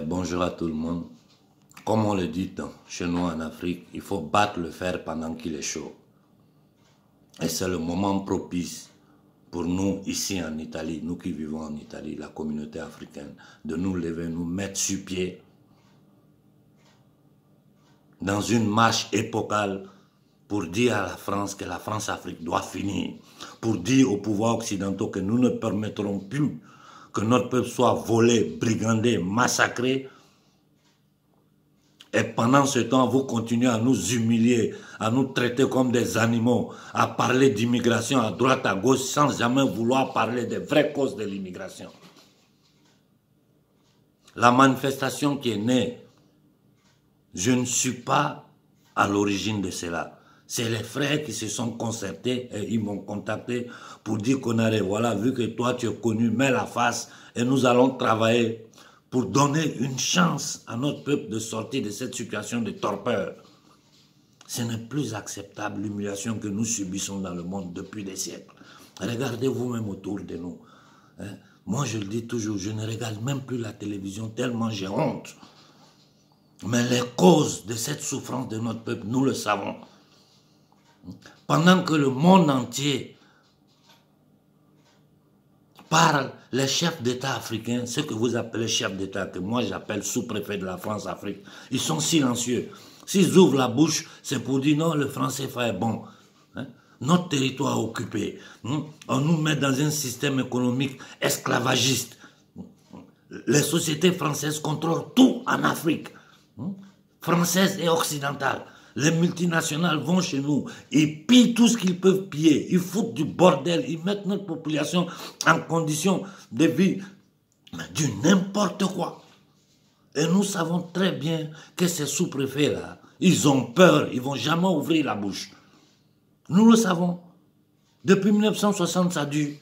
Bonjour à tout le monde. Comme on le dit chez nous en Afrique, il faut battre le fer pendant qu'il est chaud. Et c'est le moment propice pour nous ici en Italie, nous qui vivons en Italie, la communauté africaine, de nous lever, nous mettre sur pied dans une marche épocale pour dire à la France que la France-Afrique doit finir, pour dire aux pouvoirs occidentaux que nous ne permettrons plus que notre peuple soit volé, brigandé, massacré. Et pendant ce temps, vous continuez à nous humilier, à nous traiter comme des animaux, à parler d'immigration à droite, à gauche, sans jamais vouloir parler des vraies causes de l'immigration. La manifestation qui est née, je ne suis pas à l'origine de cela. C'est les frères qui se sont concertés et ils m'ont contacté pour dire qu'on allait, voilà, vu que toi tu es connu, mets la face et nous allons travailler pour donner une chance à notre peuple de sortir de cette situation de torpeur. Ce n'est plus acceptable l'humiliation que nous subissons dans le monde depuis des siècles. Regardez vous-même autour de nous. Moi je le dis toujours, je ne regarde même plus la télévision tellement j'ai honte. Mais les causes de cette souffrance de notre peuple, nous le savons. Pendant que le monde entier parle, les chefs d'État africains, ceux que vous appelez chefs d'État, que moi j'appelle sous-préfet de la France-Afrique, ils sont silencieux. S'ils ouvrent la bouche, c'est pour dire non, le franc CFA est bon. Notre territoire est occupé. On nous met dans un système économique esclavagiste. Les sociétés françaises contrôlent tout en Afrique. Françaises et occidentales. Les multinationales vont chez nous, ils pillent tout ce qu'ils peuvent piller, ils foutent du bordel, ils mettent notre population en condition de vie du n'importe quoi. Et nous savons très bien que ces sous-préfets-là, ils ont peur, ils ne vont jamais ouvrir la bouche. Nous le savons. Depuis 1960, ça dure.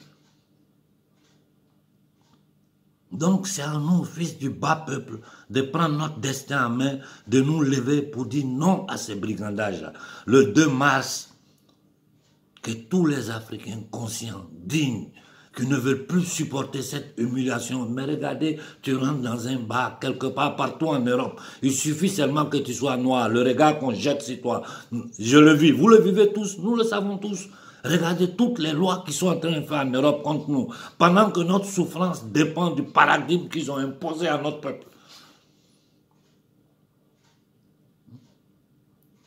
Donc c'est à nous, fils du bas peuple, de prendre notre destin en main, de nous lever pour dire non à ces brigandages-là. Le 2 mars, que tous les Africains conscients, dignes, qui ne veulent plus supporter cette humiliation. Mais regardez, tu rentres dans un bar, quelque part, partout en Europe. Il suffit seulement que tu sois noir, le regard qu'on jette sur toi. Je le vis, vous le vivez tous, nous le savons tous. Regardez toutes les lois qui sont en train de faire en Europe contre nous, pendant que notre souffrance dépend du paradigme qu'ils ont imposé à notre peuple.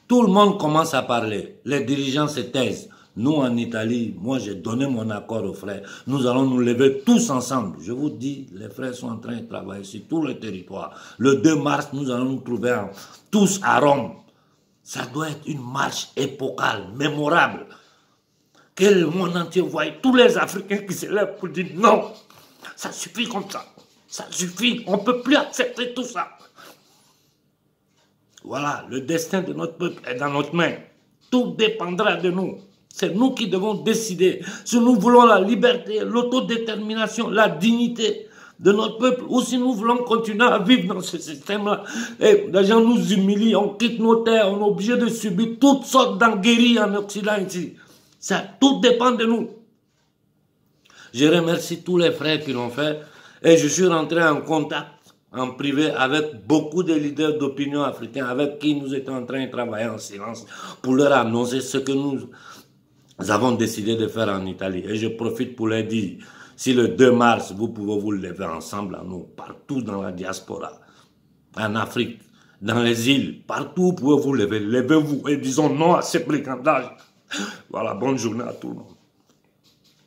Tout le monde commence à parler, les dirigeants se taisent. Nous en Italie, moi j'ai donné mon accord aux frères, nous allons nous lever tous ensemble. Je vous dis, les frères sont en train de travailler sur tout le territoire. Le 2 mars, nous allons nous trouver tous à Rome. Ça doit être une marche épocale, mémorable. Que le monde entier voie tous les Africains qui se lèvent pour dire non, ça suffit comme ça, ça suffit, on ne peut plus accepter tout ça. Voilà, le destin de notre peuple est dans notre main, tout dépendra de nous, c'est nous qui devons décider si nous voulons la liberté, l'autodétermination, la dignité de notre peuple ou si nous voulons continuer à vivre dans ce système-là. Et les gens nous humilient, on quitte nos terres, on est obligé de subir toutes sortes d'enguerris en Occident ici. Ça, tout dépend de nous. Je remercie tous les frères qui l'ont fait et je suis rentré en contact en privé avec beaucoup de leaders d'opinion africains avec qui nous étions en train de travailler en silence pour leur annoncer ce que nous avons décidé de faire en Italie. Et je profite pour leur dire, si le 2 mars, vous pouvez vous lever ensemble à nous, partout dans la diaspora, en Afrique, dans les îles, partout vous pouvez vous lever, levez-vous et disons non à ces brigandages. Voilà, bonne journée à tout le monde.